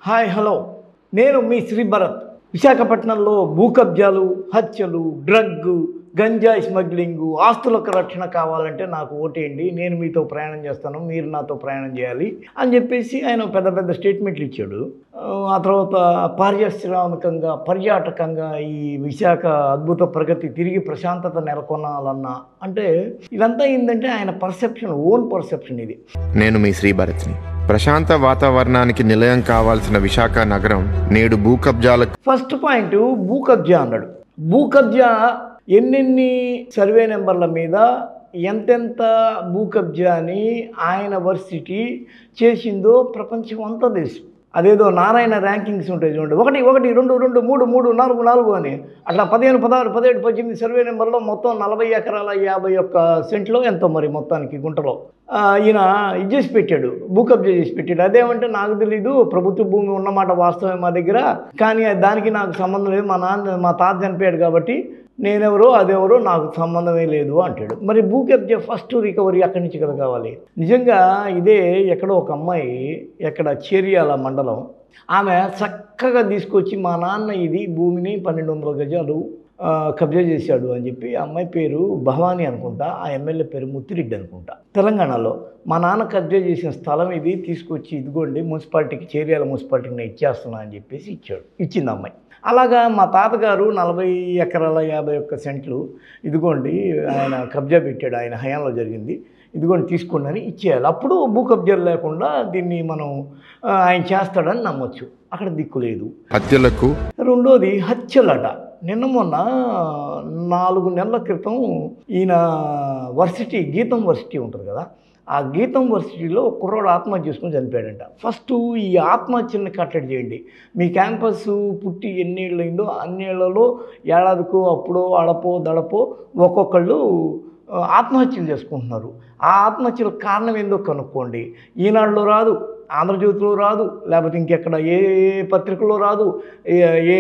Hi hello నేను మీ శ్రీ భరత్. విశాఖపట్నంలో భూ కబ్జాలు, హత్యలు, డ్రగ్గు, గంజాయి స్మగ్లింగు, ఆస్తులకు రక్షణ కావాలంటే నాకు ఓటేయండి, నేను మీతో ప్రయాణం చేస్తాను, మీరు నాతో ప్రయాణం చేయాలి అని చెప్పేసి ఆయన పెద్ద పెద్ద స్టేట్మెంట్లు ఇచ్చాడు. ఆ తర్వాత పారిశ్రామికంగా పర్యాటకంగా ఈ విశాఖ అద్భుత ప్రగతి తిరిగి ప్రశాంతత నెలకొనాలన్నా అంటే ఇదంతా ఏంటంటే ఆయన పర్సెప్షన్, ఓన్ పర్సెప్షన్ ఇది. నేను మీ శ్రీ భరత్ని. ప్రశాంత వాతావరణానికి నిలయం కావాల్సిన విశాఖ నగరం నేడు భూ కబ్జాల. ఫస్ట్ పాయింట్ భూ కబ్జా అన్నాడు. భూ కబ్జా ఎన్నెన్ని సర్వే నెంబర్ల మీద ఎంతెంత భూ కబ్జా అని ఆయన వర్సిటీ చేసిందో ప్రపంచం అంతా తెలుసు. అదేదో నారాయణ ర్యాంకింగ్స్ ఉంటాయి చూడండి, 1 1 2 2 3 3 4 4 అని అట్లా 15 16 17 18 సర్వే నెంబర్లో మొత్తం 40 ఎకరాల 51 సెంట్లో ఎంతో మరి మొత్తానికి గుంటలో ఈయన ఇది చేసి పెట్టాడు, భూ కబ్జా చేసి పెట్టాడు. అదేమంటే నాకు తెలీదు, ప్రభుత్వ భూమి ఉన్నమాట వాస్తవమే మా దగ్గర, కానీ దానికి నాకు సంబంధం లేదు, మా తాత చనిపోయాడు కాబట్టి నేనెవరో అదెవరో నాకు సంబంధమే లేదు అంటాడు. మరి భూ కబ్జా ఫస్ట్ రికవరీ అక్కడి నుంచి కదా కావాలి. నిజంగా ఇదే ఎక్కడో ఒక అమ్మాయి, ఎక్కడ చేరియాల మండలం, ఆమె చక్కగా తీసుకొచ్చి మా నాన్న ఇది భూమిని 1200 గజాలు కబ్జా చేశాడు అని చెప్పి, ఆ అమ్మాయి పేరు భవానీ అనుకుంటా, ఆ ఎమ్మెల్యే పేరు ముత్తిరెడ్డి అనుకుంటా, తెలంగాణలో మా నాన్న కబ్జా చేసిన స్థలం ఇది, తీసుకొచ్చి ఇదిగోండి మున్సిపాలిటీకి, చేరియాల మున్సిపాలిటీకి నేను ఇచ్చేస్తున్నా అని చెప్పేసి ఇచ్చింది అమ్మాయి. అలాగా మా తాతగారు 40 ఎకరాల 51 సెంట్లు ఇదిగోండి ఆయన కబ్జా పెట్టాడు, ఆయన హయాంలో జరిగింది, ఇదిగోండి తీసుకోండి అని ఇచ్చేయాలి. అప్పుడు భూ కబ్జాలు లేకుండా దీన్ని మనం ఆయన చేస్తాడని నమ్మొచ్చు. అక్కడ దిక్కు లేదు. హత్యలకు రెండోది హత్యలట. నిన్న మొన్న 4 నెలల క్రితం ఈయన వర్సిటీ, గీతం వర్సిటీ ఉంటుంది కదా, ఆ గీతం వర్సిటీలో కుర్రోడు ఆత్మహత్య చేసుకుని చనిపోయాడంట. ఫస్ట్ ఈ ఆత్మహత్యని కట్టడి చేయండి. మీ క్యాంపస్ పుట్టి ఎన్నేళ్ళు అయిందో అన్నేళ్లలో ఏడాదికో అప్పుడో అడపో దడపో ఒక్కొక్కళ్ళు ఆత్మహత్యలు చేసుకుంటున్నారు. ఆ ఆత్మహత్యలకు కారణం ఏందో కనుక్కోండి. ఈనాడులో రాదు, ఆంధ్రజ్యోతిలో రాదు, లేకపోతే ఇంకెక్కడ ఏ పత్రికలో రాదు, ఏ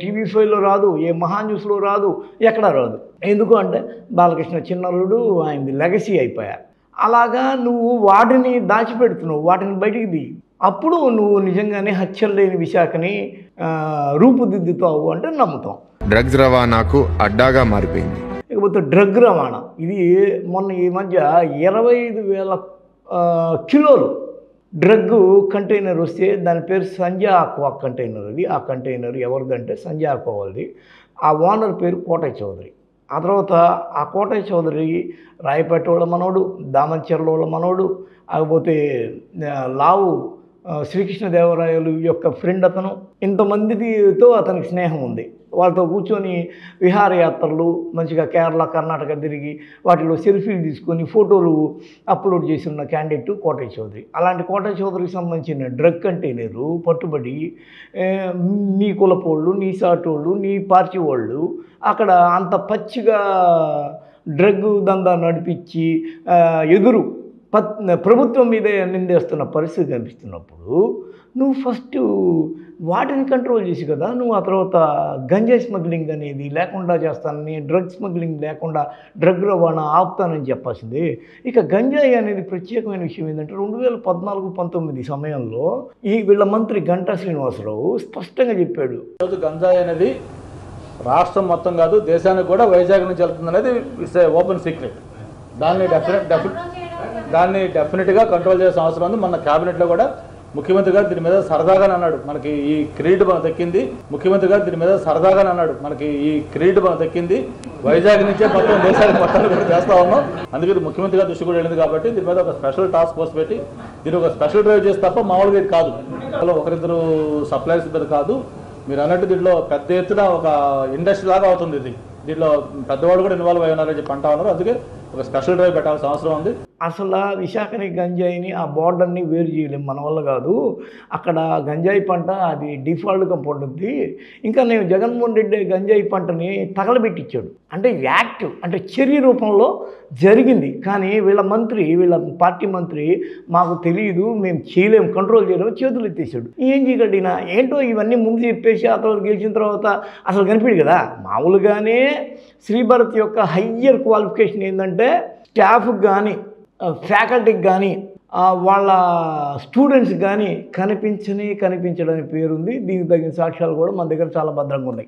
టీవీ షోలో రాదు, ఏ మహాన్యూస్లో రాదు, ఎక్కడా రాదు. ఎందుకు అంటే బాలకృష్ణ చిన్నరుడు ఆయనది లెగసీ అయిపోయా. అలాగా నువ్వు వాటిని దాచిపెడుతున్నావు, వాటిని బయటికి దిగి అప్పుడు నువ్వు నిజంగానే హత్యలు లేని విశాఖని రూపుదిద్దుతావు అంటే నమ్ముతాం. డ్రగ్స్ రవాణాకు అడ్డాగా మారిపోయింది. ఇకపోతే డ్రగ్ రవాణా, ఇది మొన్న ఈ మధ్య 25,000 కిలోలు డ్రగ్ కంటైనర్ వస్తే దాని పేరు సంజయ్ ఆక్వా కంటైనర్. అది ఆ కంటైనర్ ఎవరిదంటే సంజయ్ ఆక్వా వాళ్ళది. ఆ ఓనర్ పేరు కోటయ్య చౌదరి. ఆ తర్వాత ఆ కోటయ్య చౌదరి రాయపేట వాళ్ళ మనోడు, దామంచెర్ల వాళ్ళ మనోడు, కాకపోతే లావు శ్రీకృష్ణదేవరాయలు యొక్క ఫ్రెండ్ అతను. ఇంతమందితో అతనికి స్నేహం ఉంది. వాళ్ళతో కూర్చొని విహారయాత్రలు మంచిగా కేరళ కర్ణాటక తిరిగి వాటిలో సెల్ఫీలు తీసుకొని ఫోటోలు అప్లోడ్ చేసి ఉన్న క్యాండిడేట్ కోటయ్య చౌదరి. అలాంటి కోటయ్య చౌదరికి సంబంధించిన డ్రగ్ కంటైనరు పట్టుబడి నీ కులపోళ్ళు, నీ సాటోళ్ళు, నీ పార్టీ వాళ్ళు అక్కడ అంత పచ్చిగా డ్రగ్ దందా నడిపించి ఎదురు ప్రభుత్వం మీదే నిందేస్తున్న పరిస్థితి కనిపిస్తున్నప్పుడు నువ్వు ఫస్ట్ వాటిని కంట్రోల్ చేసి కదా నువ్వు ఆ తర్వాత గంజాయి స్మగ్లింగ్ అనేది లేకుండా చేస్తానని, డ్రగ్ స్మగ్లింగ్ లేకుండా డ్రగ్ రవాణా ఆపుతానని చెప్పాల్సింది. ఇక గంజాయి అనేది ప్రత్యేకమైన విషయం ఏంటంటే 2014-19 సమయంలో వీళ్ళ మంత్రి గంటా శ్రీనివాసరావు స్పష్టంగా చెప్పాడు, ఈరోజు గంజాయి అనేది రాష్ట్రం మొత్తం కాదు దేశానికి కూడా వైజాగ్ నుంచి వెళ్తుంది అనేది ఇట్స్ ఓపెన్ సీక్రెట్. దాన్ని డెఫినెట్గా కంట్రోల్ చేయాల్సిన అవసరం ఉంది. మన క్యాబినెట్లో కూడా ముఖ్యమంత్రి గారు దీని మీద సరదాగానే అన్నాడు, మనకి ఈ క్రెడిట్ మనం దక్కింది. ముఖ్యమంత్రి గారు దీని మీద సరదాగానే అన్నాడు, మనకి ఈ క్రెడిట్ మనం దక్కింది, వైజాగ్ నుంచే మొత్తం దేశానికి మొత్తాన్ని కూడా చేస్తా ఉన్నాం. అందుకే ముఖ్యమంత్రి గారు దృష్టి కూడా వెళ్ళింది కాబట్టి దీని మీద ఒక స్పెషల్ టాస్క్ ఫోర్స్ పెట్టి దీన్ని ఒక స్పెషల్ డ్రైవ్ చేసి తప్ప మామూలుగా ఇది కాదు. ఒకరిద్దరు సప్లైర్స్ ఇద్దరు కాదు, మీరు అన్నట్టు దీంట్లో పెద్ద ఎత్తున ఒక ఇండస్ట్రీ లాగా అవుతుంది. దీంట్లో పెద్దవాళ్ళు కూడా ఇన్వాల్వ్ అయి ఉన్నారని చెప్పి అంటా ఉన్నారు. అందుకే ఒక స్పెషల్ డ్రైవ్ పెట్టాల్సిన అవసరం ఉంది. అసలు విశాఖని గంజాయిని ఆ బార్డర్ని వేరు చేయలేము, మన వల్ల కాదు. అక్కడ గంజాయి పంట అది డిఫాల్ట్గా పండుద్ది. ఇంకా నేను జగన్మోహన్ రెడ్డి గంజాయి పంటని తగలబెట్టించాడు అంటే యాక్టివ్ అంటే చర్య రూపంలో జరిగింది. కానీ వీళ్ళ పార్టీ మంత్రి మాకు తెలియదు, మేము చేయలేము, కంట్రోల్ చేయలేము, చేతులు ఎత్తేసాడు. ఏం చేయగలిగినా ఏంటో ఇవన్నీ ముందు చెప్పేసి ఆ తర్వాత గెలిచిన తర్వాత అసలు కనిపించదు కదా. మామూలుగానే శ్రీ భరత్ యొక్క హయ్యర్ క్వాలిఫికేషన్ ఏంటంటే స్టాఫ్కి కానీ ఫ్యాకల్టీకి కానీ వాళ్ళ స్టూడెంట్స్ కానీ కనిపించడానికి పేరుంది. దీనికి తగిన సాక్ష్యాలు కూడా మన దగ్గర చాలా భద్రంగా ఉన్నాయి.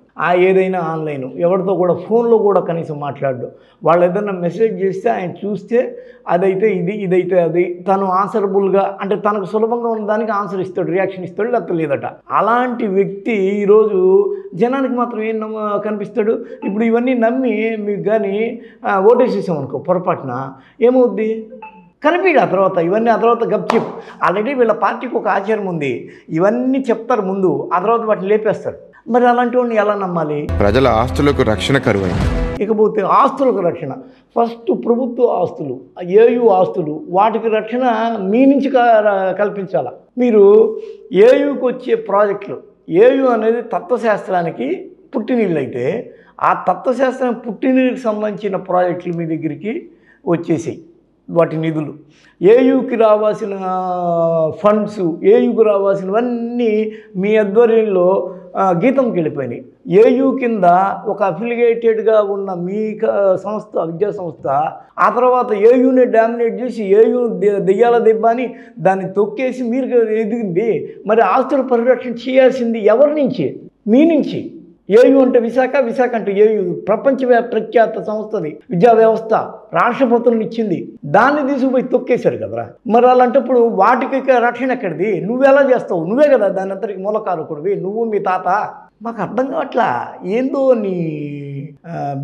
ఏదైనా ఆన్లైన్ ఎవరితో కూడా ఫోన్లో కూడా కనీసం మాట్లాడు. వాళ్ళు ఏదైనా మెసేజ్ చేస్తే ఆయన చూస్తే అదైతే ఇదైతే అది, తను ఆన్సరబుల్గా అంటే తనకు సులభంగా ఉన్న దానికి ఆన్సర్ ఇస్తాడు, రియాక్షన్ ఇస్తాడు, లేకపోతే లేదట. అలాంటి వ్యక్తి ఈరోజు జనానికి మాత్రం ఏం కనిపిస్తాడు. ఇప్పుడు ఇవన్నీ నమ్మి మీకు కానీ ఓటేసేసామనుకో పొరపాటున ఏమవుద్ది, కనిపించడు. ఆ తర్వాత గప్చిప్. ఆల్రెడీ వీళ్ళ పార్టీకి ఒక ఆచారం ఉంది, ఇవన్నీ చెప్తారు ముందు, ఆ తర్వాత వాటిని లేపేస్తారు. మరి అలాంటి వాడిని ఎలా నమ్మాలి? ప్రజల ఆస్తులకు రక్షణ కరువైంది. ఇకపోతే ఆస్తులకు రక్షణ, ఫస్ట్ ప్రభుత్వ ఆస్తులు, ఏయు ఆస్తులు, వాటికి రక్షణ మీ నుంచి కల్పించాల. మీరు ఏయుకి వచ్చే ప్రాజెక్టులు, ఏయు అనేది తత్వశాస్త్రానికి పుట్టినీళ్ళు అయితే ఆ తత్వశాస్త్రం పుట్టినీళ్ళకి సంబంధించిన ప్రాజెక్టులు మీ దగ్గరికి వచ్చేసాయి. వాటి నిధులు, ఏయుకి రావాల్సిన ఫండ్స్, ఏయుకి రావాల్సినవన్నీ మీ ఆధ్వర్యంలో గీతంకి వెళ్ళిపోయినాయి. ఏయు కింద ఒక అఫిలియేటెడ్గా ఉన్న మీ సంస్థ, విద్యా సంస్థ, ఆ తర్వాత ఏయుని డామినేట్ చేసి ఏయు దెయ్యాల దెబ్బ అని దాన్ని తొక్కేసి మీరు ఎదిగింది. మరి ఆస్తుల పరిరక్షణ చేయాల్సింది ఎవరి నుంచి? మీ నుంచి. ఏయు అంటే విశాఖ అంటే ఏయు ప్రపంచ ప్రఖ్యాత సంస్థది, విద్యా వ్యవస్థ రాష్ట్రపతులను ఇచ్చింది, దాన్ని తీసుకుపోయి తొక్కేశారు కదరా. మరి అలాంటప్పుడు వాటికి రక్షణ ఎక్కడిది? నువ్వెలా చేస్తావు? నువ్వే కదా దాని అంతటికి మూలకారకుడివి, నువ్వు మీ తాత. మాకు అర్థం కావట్లా, ఏందో నీ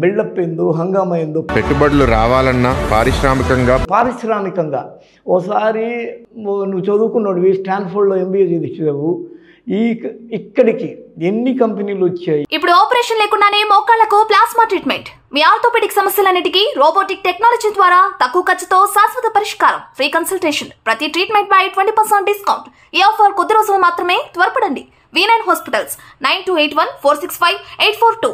బిల్డప్ ఏందో, హంగామా ఏందో. పెట్టుబడులు రావాలన్నా పారిశ్రామికంగా ఓసారి నువ్వు చదువుకున్నాడు, స్టాన్ఫోర్డ్లో MBA చేసావు, ఇక్కడికి ఎన్ని కంపెనీలు వచ్చాయి. ఇప్పుడు ఆపరేషన్ లేకుండానే మోకాళ్లకు ప్లాస్మా ట్రీట్మెంట్, మీ ఆర్థోపెడిక్ సమస్యలన్నిటికీ రోబోటిక్ టెక్నాలజీ ద్వారా తక్కువ ఖర్చుతో శాశ్వత పరిష్కారం, ఫ్రీ కన్సల్టేషన్, ప్రతి ట్రీట్మెంట్ పై 20% డిస్కౌంట్. ఈ ఆఫర్ కొద్ది రోజులు మాత్రమే, త్వరపడండి. V9 hospitals 9281465842.